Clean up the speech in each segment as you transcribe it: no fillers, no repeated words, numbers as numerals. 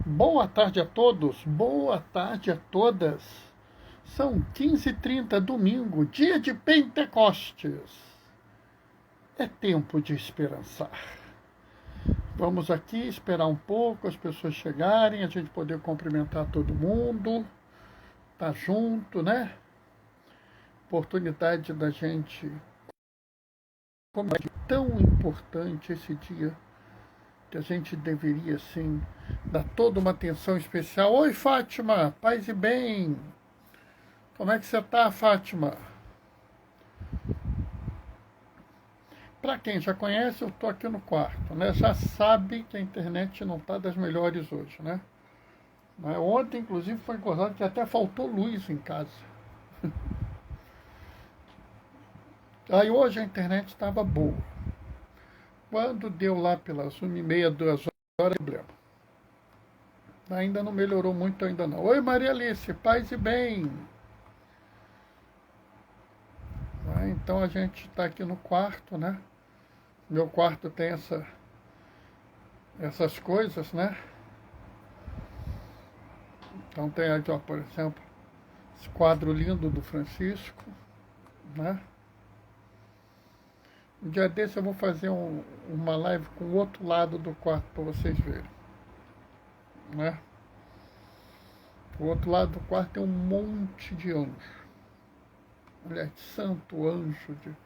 Boa tarde a todos, boa tarde a todas. São 15h30, domingo, dia de Pentecostes. É tempo de esperançar. Vamos aqui esperar um pouco as pessoas chegarem, a gente poder cumprimentar todo mundo, tá junto, né? Oportunidade da gente, como é tão importante esse dia, que a gente deveria, sim, dar toda uma atenção especial. Oi, Fátima, paz e bem. Como é que você está, Fátima? Para quem já conhece, eu estou aqui no quarto, né? Já sabe que a internet não está das melhores hoje, né? Ontem, inclusive, foi acordado que até faltou luz em casa. Aí hoje a internet estava boa. Quando deu lá pelas 1h30, 2 horas, problema. Ainda não melhorou muito, ainda não. Oi, Maria Alice, paz e bem. Então a gente está aqui no quarto, né? Meu quarto tem essas coisas, né? Então tem aqui, ó, por exemplo, esse quadro lindo do Francisco, né? Um dia desse eu vou fazer uma live com o outro lado do quarto para vocês verem, né? O outro lado do quarto tem um monte de anjo. Mulher de santo, anjo, de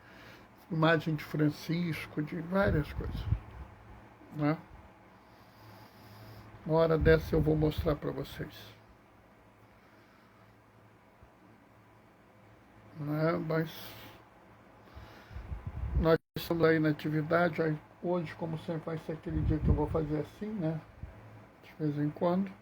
imagem de Francisco, de várias coisas, né? Uma hora dessa eu vou mostrar para vocês. Né? Mas nós estamos aí na atividade. Hoje, como sempre, vai ser aquele dia que eu vou fazer assim, né? De vez em quando.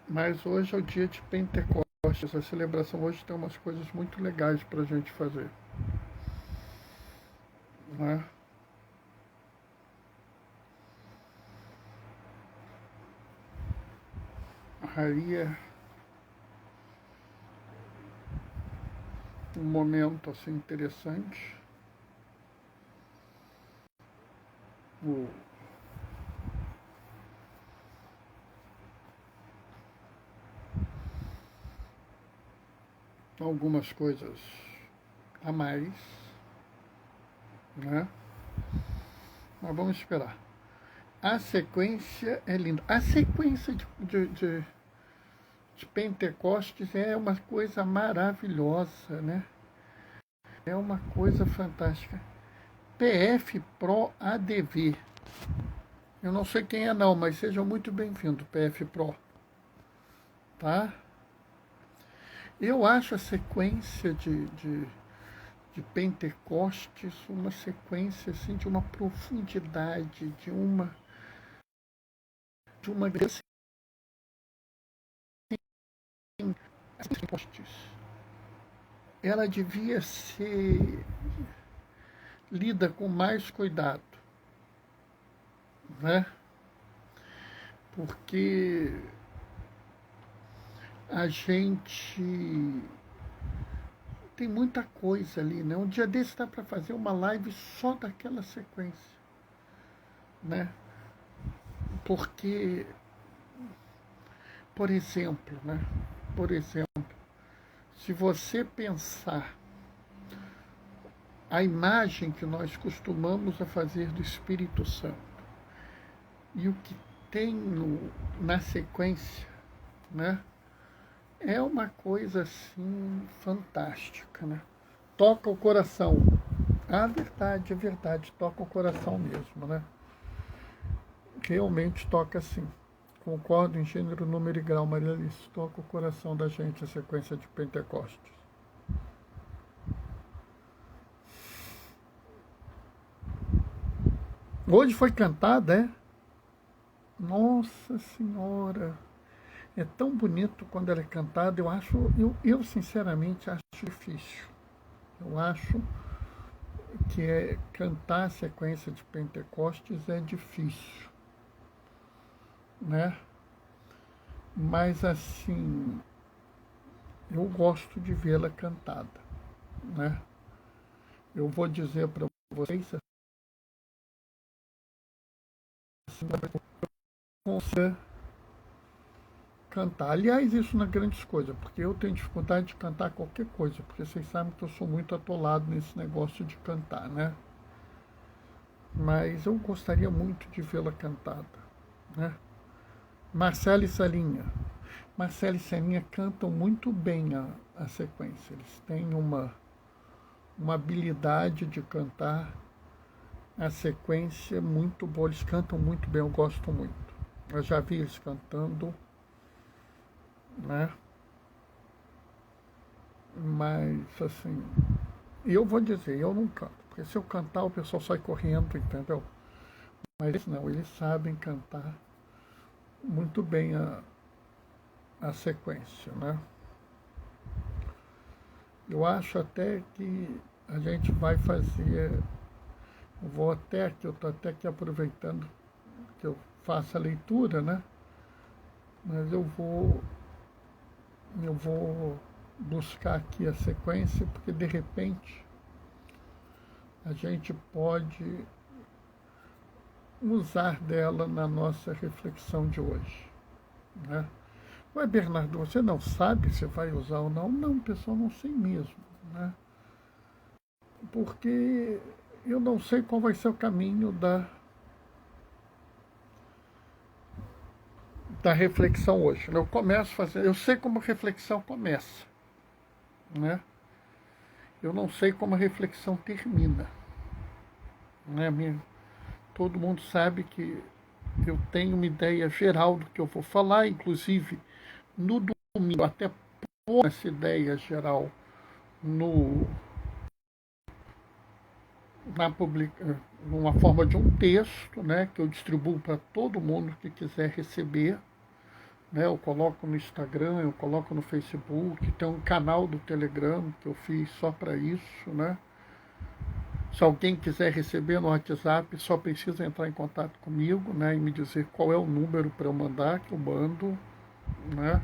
Mas hoje é o dia de Pentecostes. A celebração hoje tem umas coisas muito legais para a gente fazer, né? Aí é um momento assim interessante. Algumas coisas a mais, né? Mas vamos esperar. A sequência é linda. A sequência de Pentecostes é uma coisa maravilhosa, né? É uma coisa fantástica. PF Pro ADV. Eu não sei quem é não, mas sejam muito bem-vindos, PF Pro. Tá? Eu acho a sequência de Pentecostes uma sequência assim, de uma profundidade, de uma grande Pentecostes. Ela devia ser lida com mais cuidado, né? Porque a gente tem muita coisa ali, né? Um dia desse dá para fazer uma live só daquela sequência, né? Porque, por exemplo, né? Se você pensar a imagem que nós costumamos a fazer do Espírito Santo e o que tem na sequência, né? É uma coisa assim fantástica, né? Toca o coração. A verdade, toca o coração mesmo, né? Realmente toca sim. Concordo em gênero, número e grau, Maria Alice. Toca o coração da gente a sequência de Pentecostes. Hoje foi cantada, é? Nossa Senhora! É tão bonito quando ela é cantada. Eu sinceramente acho difícil. Eu acho que cantar a sequência de Pentecostes é difícil, né? Mas assim, eu gosto de vê-la cantada, né? Eu vou dizer para vocês consiga cantar. Aliás, isso não é grande coisa, porque eu tenho dificuldade de cantar qualquer coisa, porque vocês sabem que eu sou muito atolado nesse negócio de cantar, né? Mas eu gostaria muito de vê-la cantada, né? Marcelo e Salinha. Marcelo e Salinha cantam muito bem a sequência. Eles têm uma habilidade de cantar a sequência muito boa. Eles cantam muito bem, eu gosto muito. Eu já vi eles cantando, né? Mas, assim, eu vou dizer, eu não canto. Porque se eu cantar, o pessoal sai correndo, entendeu? Mas não, eles sabem cantar muito bem a sequência, né? Eu acho até que a gente vai fazer, eu vou até aqui, eu estou até aqui aproveitando que eu faça a leitura, né? Mas eu vou buscar aqui a sequência, porque de repente a gente pode usar dela na nossa reflexão de hoje, né? Ué, Bernardo, você não sabe se vai usar ou não? Não, pessoal, não sei mesmo, né? Porque eu não sei qual vai ser o caminho da reflexão hoje. Eu começo fazendo, eu sei como a reflexão começa, né? Eu não sei como a reflexão termina, né? Todo mundo sabe que eu tenho uma ideia geral do que eu vou falar, inclusive no domingo até pôr essa ideia geral numa forma de um texto, né, que eu distribuo para todo mundo que quiser receber, né? Eu coloco no Instagram, eu coloco no Facebook, tem um canal do Telegram que eu fiz só para isso, né? Se alguém quiser receber no WhatsApp, só precisa entrar em contato comigo, né, e me dizer qual é o número para eu mandar, que eu mando, né?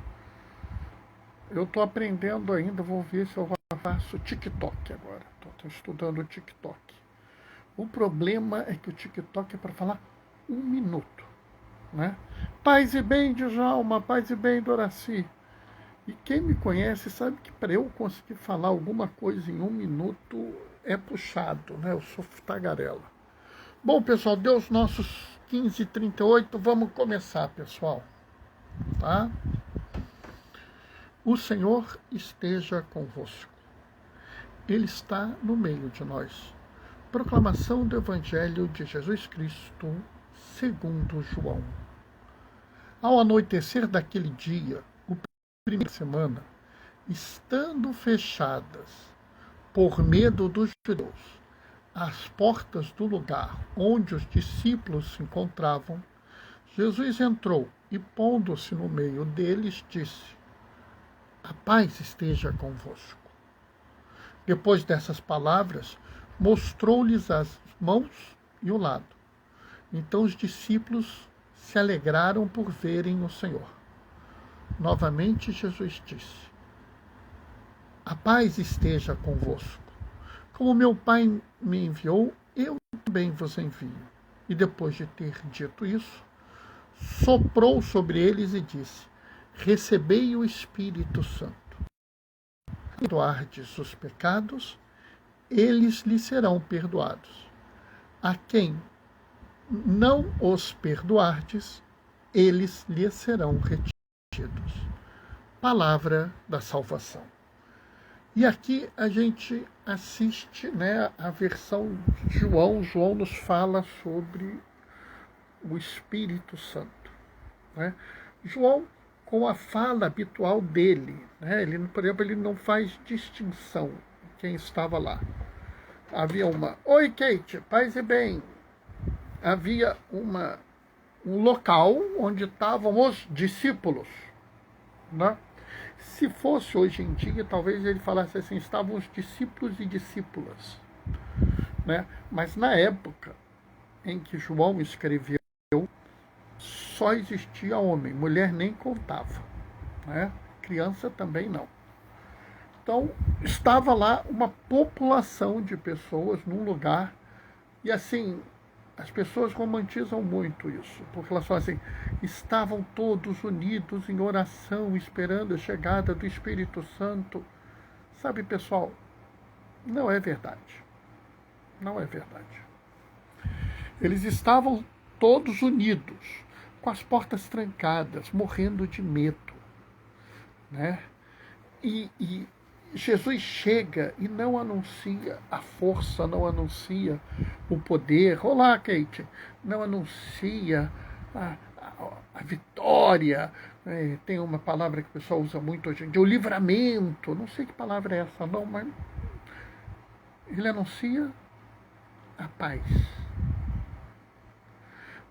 Eu estou aprendendo ainda, vou ver se eu faço TikTok agora. Estou estudando o TikTok. O problema é que o TikTok é para falar 1 minuto, né? Paz e bem, Djalma, paz e bem, Doraci. E quem me conhece sabe que para eu conseguir falar alguma coisa em 1 minuto é puxado, né? Eu sou tagarela. Bom, pessoal, deu os nossos 15h38, vamos começar, pessoal, tá? O Senhor esteja convosco. Ele está no meio de nós. Proclamação do Evangelho de Jesus Cristo, segundo João. Ao anoitecer daquele dia, o primeira semana, estando fechadas, por medo dos judeus, as portas do lugar onde os discípulos se encontravam, Jesus entrou e, pondo-se no meio deles, disse: a paz esteja convosco. Depois dessas palavras, mostrou-lhes as mãos e o lado. Então os discípulos se alegraram por verem o Senhor. Novamente Jesus disse: a paz esteja convosco. Como meu Pai me enviou, eu também vos envio. E depois de ter dito isso, soprou sobre eles e disse: recebei o Espírito Santo. Perdoardes os pecados, eles lhes serão perdoados. A quem não os perdoardes, eles lhes serão retidos. Palavra da salvação. E aqui a gente assiste, né, a versão de João. João nos fala sobre o Espírito Santo, né? João, com a fala habitual dele, né? Ele, por exemplo, ele não faz distinção quem estava lá. Havia oi Kate, paz e bem. Havia um local onde estavam os discípulos, né? Se fosse hoje em dia, talvez ele falasse assim, estavam os discípulos e discípulas, né? Mas na época em que João escreveu, só existia homem, mulher nem contava, né? Criança também não. Então, estava lá uma população de pessoas num lugar, e assim, as pessoas romantizam muito isso, porque elas falam assim, estavam todos unidos em oração, esperando a chegada do Espírito Santo. Sabe, pessoal, não é verdade. Não é verdade. Eles estavam todos unidos, com as portas trancadas, morrendo de medo, né? E Jesus chega e não anuncia a força, não anuncia o poder. Olá, Kate. Não anuncia a vitória. Tem uma palavra que o pessoal usa muito hoje em dia, o livramento. Não sei que palavra é essa, não, mas ele anuncia a paz.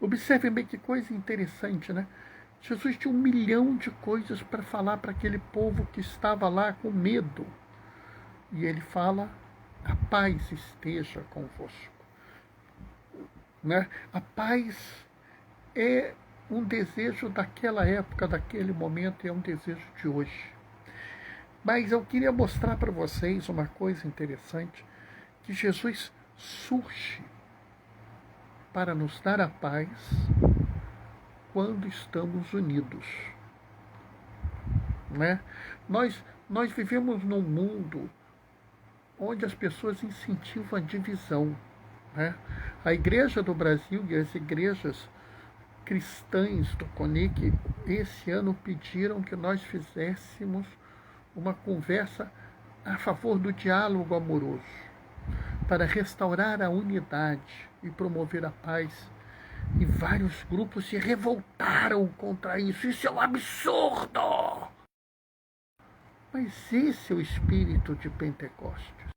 Observem bem que coisa interessante, né? Jesus tinha 1 milhão de coisas para falar para aquele povo que estava lá com medo. E ele fala, a paz esteja convosco. Né? A paz é um desejo daquela época, daquele momento, e é um desejo de hoje. Mas eu queria mostrar para vocês uma coisa interessante, que Jesus surge para nos dar a paz quando estamos unidos. Né? Nós vivemos num mundo onde as pessoas incentivam a divisão. Né? A Igreja do Brasil e as igrejas cristãs do CONIC esse ano pediram que nós fizéssemos uma conversa a favor do diálogo amoroso, para restaurar a unidade e promover a paz. E vários grupos se revoltaram contra isso. Isso é um absurdo! Mas esse é o espírito de Pentecostes.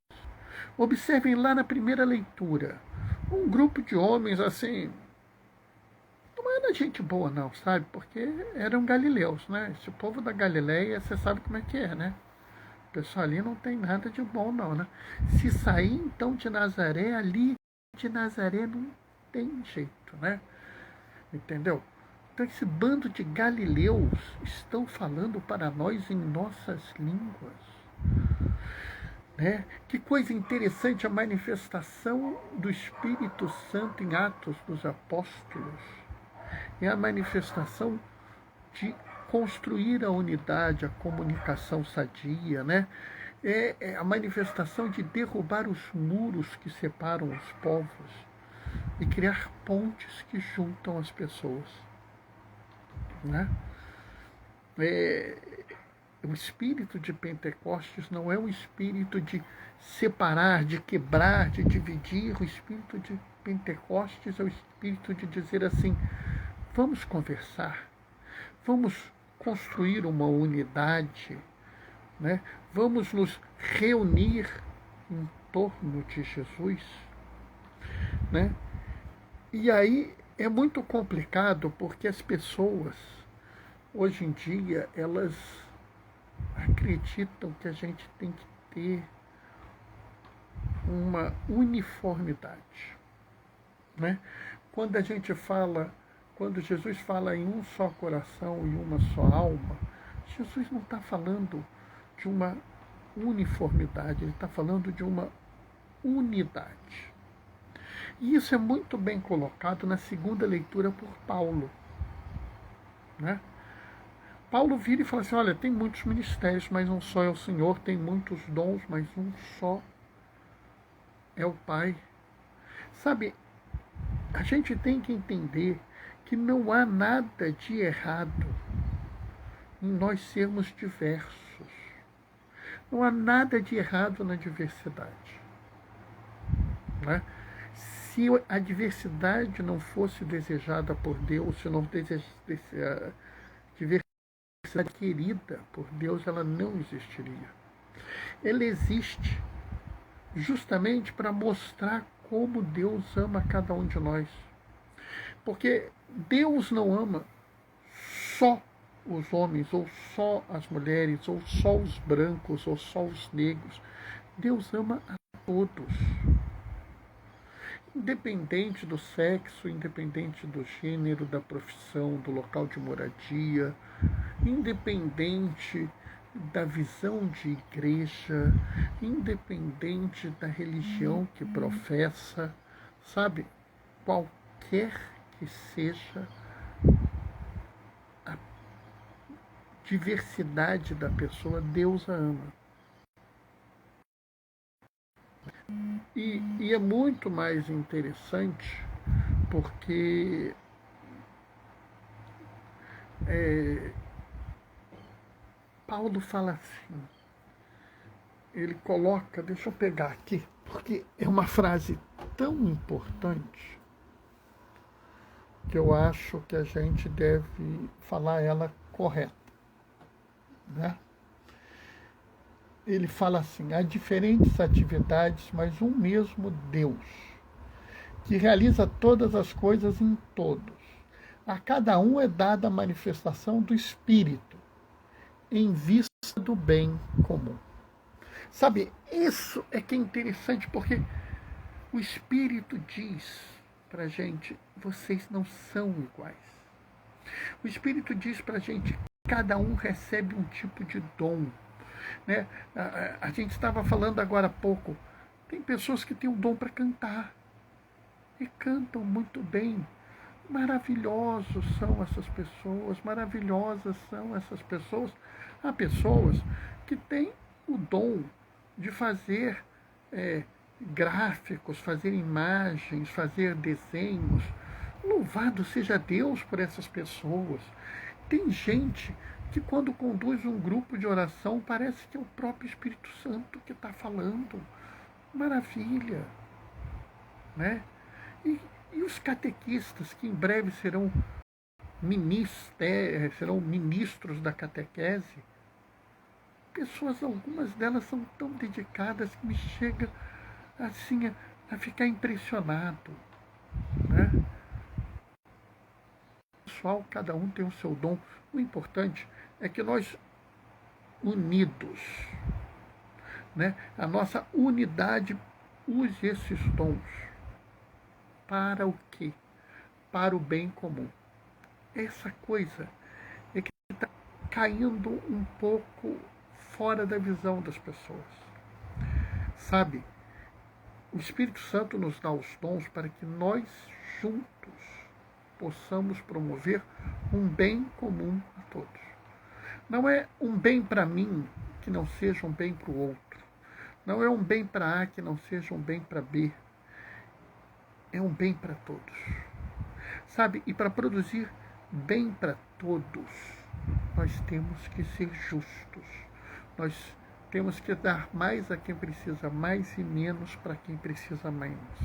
Observem lá na primeira leitura. Um grupo de homens assim, não era gente boa não, sabe? Porque eram galileus, né? Esse povo da Galileia, você sabe como é que é, né? O pessoal ali não tem nada de bom não, né? Se sair então de Nazaré, ali de Nazaré não tem jeito, né? Entendeu? Então esse bando de galileus estão falando para nós em nossas línguas. Né? Que coisa interessante a manifestação do Espírito Santo em Atos dos Apóstolos. É a manifestação de construir a unidade, a comunicação sadia, né? É a manifestação de derrubar os muros que separam os povos e criar pontes que juntam as pessoas. Né? O espírito de Pentecostes não é um espírito de separar, de quebrar, de dividir. O espírito de Pentecostes é o espírito de dizer assim, vamos conversar, vamos construir uma unidade, né? Vamos nos reunir em torno de Jesus. Né? E aí é muito complicado porque as pessoas, hoje em dia, elas acreditam que a gente tem que ter uma uniformidade. Né? Quando Jesus fala em um só coração e uma só alma, Jesus não está falando de uma uniformidade, ele está falando de uma unidade. E isso é muito bem colocado na segunda leitura por Paulo. Né? Paulo vira e fala assim, olha, tem muitos ministérios, mas um só é o Senhor, tem muitos dons, mas um só é o Pai. Sabe, a gente tem que entender que não há nada de errado em nós sermos diversos. Não há nada de errado na diversidade. Né? Se a diversidade não fosse desejada por Deus, se não a diversidade querida por Deus, ela não existiria. Ela existe justamente para mostrar como Deus ama cada um de nós. Porque Deus não ama só os homens, ou só as mulheres, ou só os brancos, ou só os negros. Deus ama a todos. Independente do sexo, independente do gênero, da profissão, do local de moradia, independente da visão de igreja, independente da religião que professa, sabe? Qualquer quer que seja a diversidade da pessoa, Deus a ama. E é muito mais interessante porque Paulo fala assim, ele coloca, deixa eu pegar aqui, porque é uma frase tão importante que eu acho que a gente deve falar ela correta, né? Ele fala assim, há diferentes atividades, mas um mesmo Deus, que realiza todas as coisas em todos. A cada um é dada a manifestação do Espírito, em vista do bem comum. Sabe, isso é que é interessante, porque o Espírito diz para a gente, vocês não são iguais. O Espírito diz para a gente que cada um recebe um tipo de dom. Né? A gente estava falando agora há pouco, tem pessoas que têm um dom para cantar e cantam muito bem. Maravilhosos são essas pessoas, maravilhosas são essas pessoas. Há pessoas que têm o dom de fazer gráficos, fazer imagens, fazer desenhos. Louvado seja Deus por essas pessoas. Tem gente que quando conduz um grupo de oração parece que é o próprio Espírito Santo que está falando. Maravilha, né? E os catequistas, que em breve serão ministros da catequese, pessoas, algumas delas são tão dedicadas que me chega assim a ficar impressionado, né? Pessoal, cada um tem o seu dom. O importante é que nós, unidos, né, a nossa unidade, use esses dons para o quê? Para o bem comum. Essa coisa é que está caindo um pouco fora da visão das pessoas. Sabe, o Espírito Santo nos dá os dons para que nós juntos possamos promover um bem comum a todos. Não é um bem para mim que não seja um bem para o outro. Não é um bem para A que não seja um bem para B. É um bem para todos. Sabe, e para produzir bem para todos, nós temos que ser justos. Nós temos que dar mais a quem precisa mais e menos para quem precisa menos.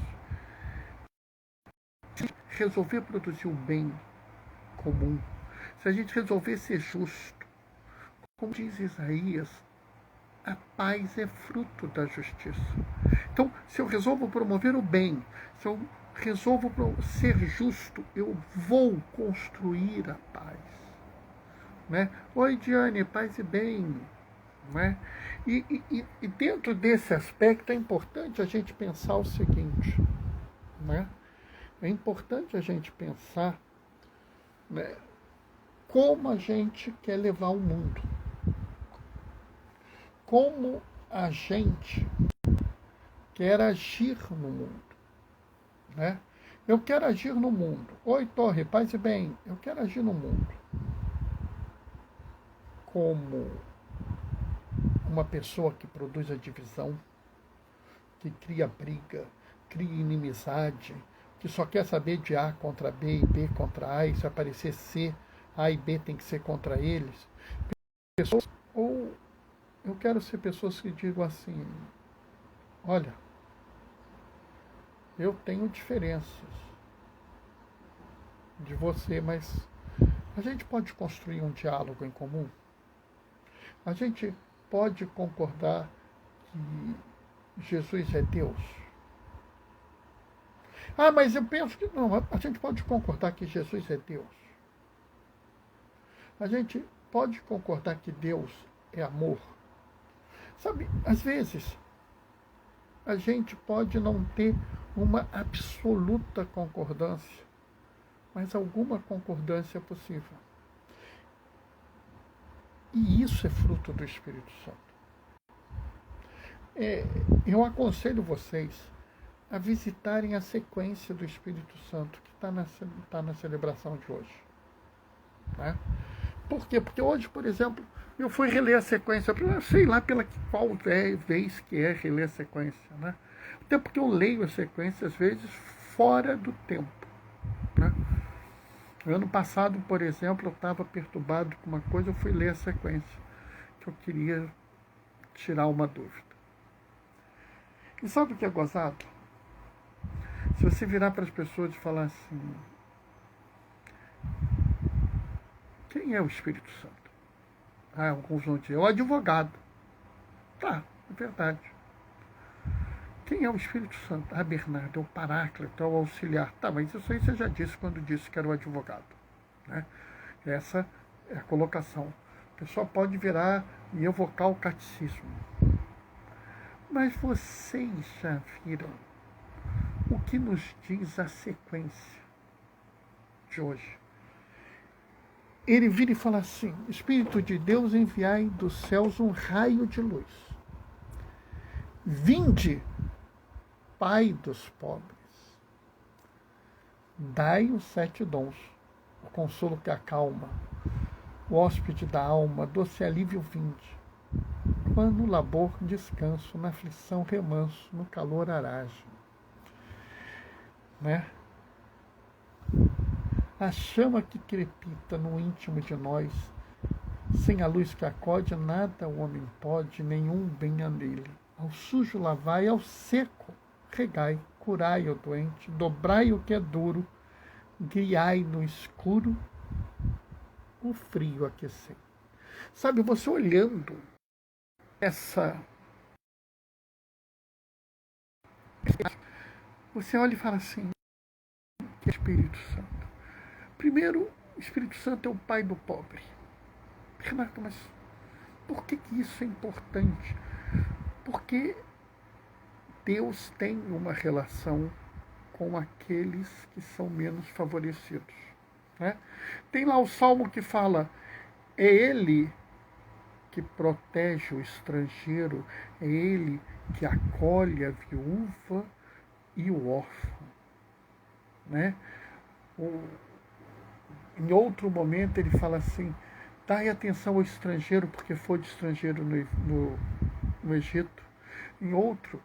Se resolver produzir o bem comum, se a gente resolver ser justo, como diz Isaías, a paz é fruto da justiça. Então, se eu resolvo promover o bem, se eu resolvo ser justo, eu vou construir a paz. Né? Oi, Diane, paz e bem. Né? E dentro desse aspecto é importante a gente pensar o seguinte, né? É importante a gente pensar, né, como a gente quer levar o mundo, como a gente quer agir no mundo, né? Eu quero agir no mundo. Oi, Torre, paz e bem. Eu quero agir no mundo como uma pessoa que produz a divisão, que cria briga, cria inimizade, que só quer saber de A contra B e B contra A, e se aparecer C, A e B tem que ser contra eles. Pessoas, ou eu quero ser pessoas que digam assim, olha, eu tenho diferenças de você, mas a gente pode construir um diálogo em comum? A gente pode concordar que Jesus é Deus? Ah, mas eu penso que não. A gente pode concordar que Jesus é Deus. A gente pode concordar que Deus é amor. Sabe, às vezes, a gente pode não ter uma absoluta concordância, mas alguma concordância é possível. E isso é fruto do Espírito Santo. Eu aconselho vocês a visitarem a sequência do Espírito Santo que está na celebração de hoje. Né? Por quê? Porque hoje, por exemplo, eu fui reler a sequência, sei lá pela qual vez que é reler a sequência. Né? Até porque eu leio a sequência, às vezes, fora do tempo. Né? No ano passado, por exemplo, eu estava perturbado com uma coisa, eu fui ler a sequência, que eu queria tirar uma dúvida. E sabe o que é gozado? Se você virar para as pessoas e falar assim, quem é o Espírito Santo? Ah, alguns vão dizer, é o advogado. Tá, é verdade. Quem é o Espírito Santo? Ah, Bernardo, é o Paráclito, é o auxiliar. Tá, mas isso aí você já disse quando disse que era o advogado. Né? Essa é a colocação. A pessoa pode virar e evocar o catecismo. Mas vocês já viram o que nos diz a sequência de hoje? Ele vira e fala assim, Espírito de Deus, enviai dos céus um raio de luz. Vinde, Pai dos pobres, dai os 7 dons, o consolo que acalma, o hóspede da alma, doce alívio vinde. Quando no labor descanso, na aflição remanso, no calor arage. Né? A chama que crepita no íntimo de nós, sem a luz que acode, nada o homem pode, nenhum bem há nele. Ao sujo lavai, ao seco regai, curai o doente, dobrai o que é duro, guiai no escuro, o frio aquecei. Sabe, você olhando você olha e fala assim, que é Espírito Santo. Primeiro, o Espírito Santo é o pai do pobre. Renato, mas por que isso é importante? Porque Deus tem uma relação com aqueles que são menos favorecidos. Né? Tem lá o Salmo que fala, é Ele que protege o estrangeiro, é Ele que acolhe a viúva e o órfão. Né? Em outro momento ele fala assim, dai atenção ao estrangeiro, porque foi de estrangeiro no Egito. Em outro,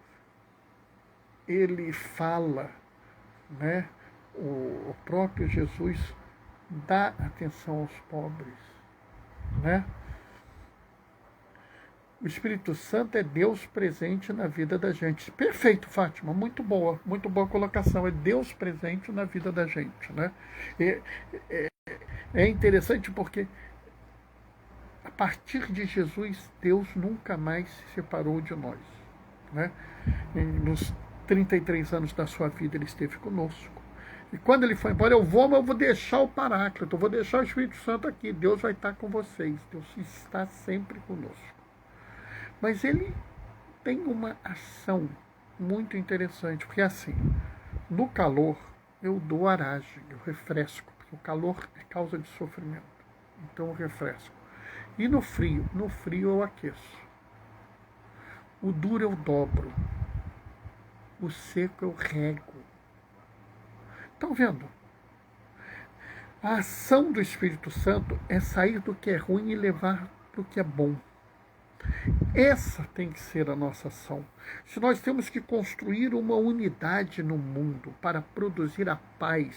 ele fala, né, o próprio Jesus dá atenção aos pobres. Né? O Espírito Santo é Deus presente na vida da gente. Perfeito, Fátima, muito boa colocação. É Deus presente na vida da gente. Né? É interessante porque a partir de Jesus, Deus nunca mais se separou de nós. Né? Nos 33 anos da sua vida, ele esteve conosco. E quando ele foi embora, mas eu vou deixar o Paráclito, eu vou deixar o Espírito Santo aqui. Deus vai estar com vocês. Deus está sempre conosco. Mas ele tem uma ação muito interessante, porque assim, no calor eu dou aragem, eu refresco, porque o calor é causa de sofrimento. Então eu refresco. E no frio eu aqueço. O duro eu dobro. O seco eu rego. Estão vendo? A ação do Espírito Santo é sair do que é ruim e levar para o que é bom. Essa tem que ser a nossa ação. Se nós temos que construir uma unidade no mundo para produzir a paz,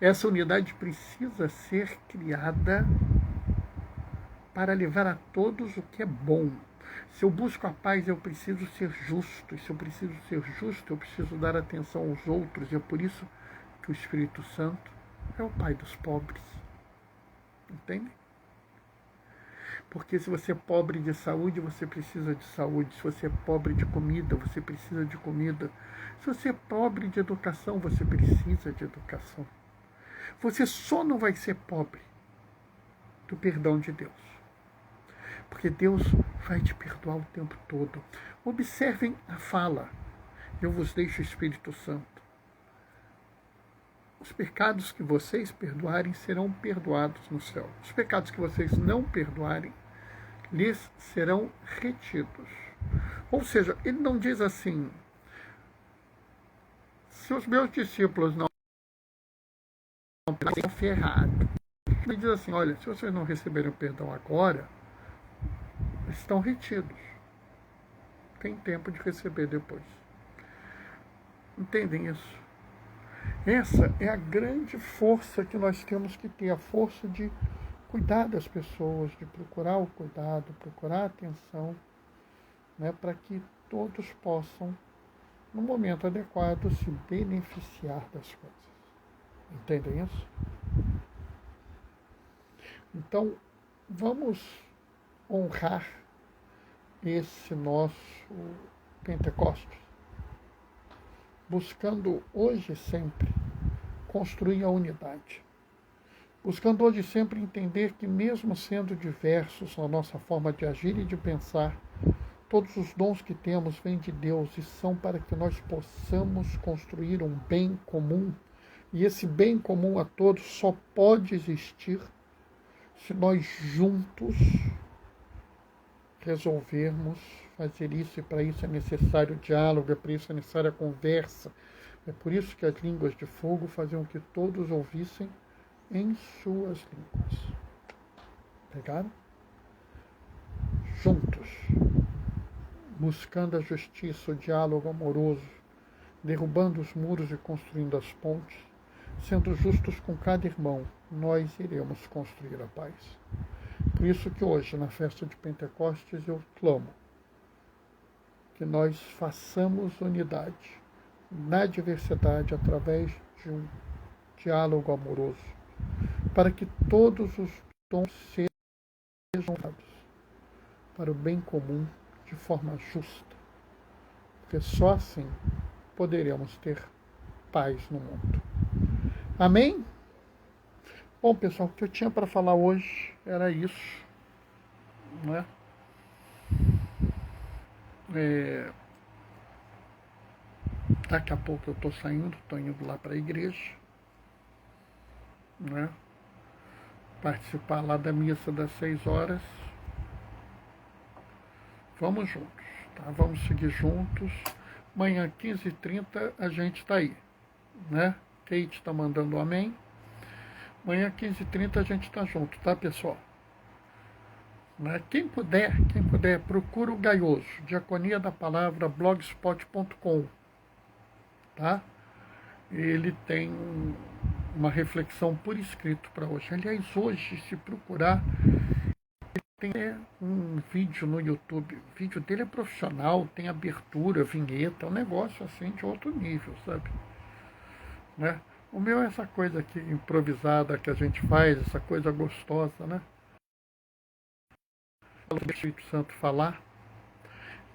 essa unidade precisa ser criada para levar a todos o que é bom. Se eu busco a paz, eu preciso ser justo. E se eu preciso ser justo, eu preciso dar atenção aos outros. E é por isso que o Espírito Santo é o Pai dos pobres. Entende? Porque se você é pobre de saúde, você precisa de saúde. Se você é pobre de comida, você precisa de comida. Se você é pobre de educação, você precisa de educação. Você só não vai ser pobre do perdão de Deus. Porque Deus vai te perdoar o tempo todo. Observem a fala. Eu vos deixo o Espírito Santo. Os pecados que vocês perdoarem serão perdoados no céu. Os pecados que vocês não perdoarem, lhes serão retidos. Ou seja, ele não diz assim, se os meus discípulos não estão ferrados. Ele diz assim, olha, se vocês não receberem o perdão agora, estão retidos. Tem tempo de receber depois. Entendem isso? Essa é a grande força que nós temos que ter, a força de cuidar das pessoas, de procurar o cuidado, procurar a atenção, né, para que todos possam, no momento adequado, se beneficiar das coisas. Entendem isso? Então, vamos honrar esse nosso Pentecostes, buscando hoje e sempre construir a unidade. Buscando hoje e sempre entender que, mesmo sendo diversos na nossa forma de agir e de pensar, todos os dons que temos vêm de Deus e são para que nós possamos construir um bem comum. E esse bem comum a todos só pode existir se nós juntos resolvermos fazer isso. E para isso é necessário diálogo, é para isso é necessária a conversa. É por isso que as línguas de fogo faziam que todos ouvissem em suas línguas. Pegaram? Juntos, buscando a justiça, o diálogo amoroso, derrubando os muros e construindo as pontes, sendo justos com cada irmão, nós iremos construir a paz. Por isso que hoje, na festa de Pentecostes, eu clamo que nós façamos unidade na diversidade através de um diálogo amoroso, para que todos os dons sejam usados para o bem comum de forma justa, porque só assim poderemos ter paz no mundo. Amém? Bom, pessoal, o que eu tinha para falar hoje era isso, né? Daqui a pouco eu estou saindo, estou indo lá para a igreja, né? Participar lá da missa das 6 horas. Vamos juntos, tá? Vamos seguir juntos. Amanhã, 15h30, a gente está aí, né? Kate está mandando um amém. Amanhã, 15h30, a gente está junto, tá, pessoal? Né? Quem puder, procura o Gaioso, Diaconia da Palavra, blogspot.com, tá? Ele tem uma reflexão por escrito para hoje. Aliás, hoje, se procurar, tem um vídeo no YouTube. O vídeo dele é profissional, tem abertura, vinheta, é um negócio assim de outro nível, sabe? Né? O meu é essa coisa aqui improvisada que a gente faz, essa coisa gostosa, né? O Espírito Santo falar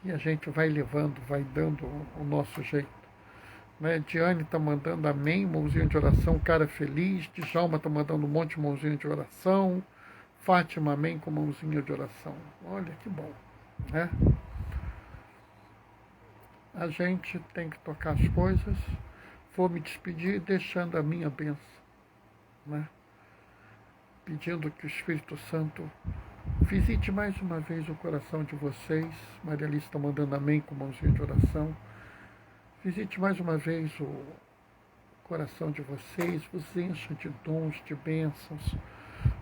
e a gente vai levando, vai dando o nosso jeito. Né? Diane está mandando amém, mãozinha de oração, cara feliz. Djalma está mandando um monte de mãozinha de oração. Fátima, amém, com mãozinha de oração. Olha que bom, né? A gente tem que tocar as coisas. Vou me despedir deixando a minha bênção, né? Pedindo que o Espírito Santo visite mais uma vez o coração de vocês. Maria Alice está mandando amém com mãozinha de oração. Visite mais uma vez o coração de vocês, vos encha de dons, de bênçãos,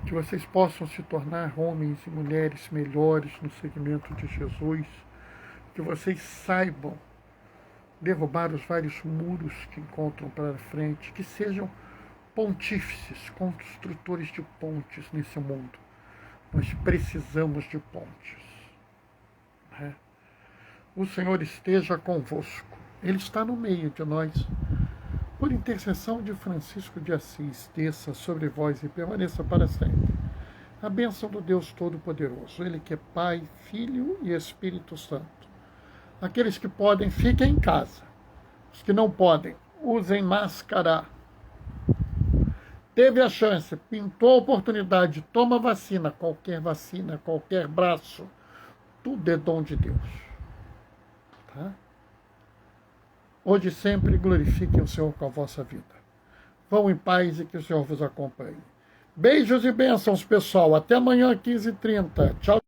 que vocês possam se tornar homens e mulheres melhores no segmento de Jesus, que vocês saibam derrubar os vários muros que encontram para frente, que sejam pontífices, construtores de pontes nesse mundo. Nós precisamos de pontes. Né? O Senhor esteja convosco. Ele está no meio de nós. Por intercessão de Francisco de Assis, desça sobre vós e permaneça para sempre a bênção do Deus Todo-Poderoso, Ele que é Pai, Filho e Espírito Santo. Aqueles que podem, fiquem em casa. Os que não podem, usem máscara. Teve a chance, pintou a oportunidade, toma vacina, qualquer braço, tudo é dom de Deus. Tá? Hoje sempre glorifiquem o Senhor com a vossa vida. Vão em paz e que o Senhor vos acompanhe. Beijos e bênçãos, pessoal. Até amanhã, 15h30. Tchau.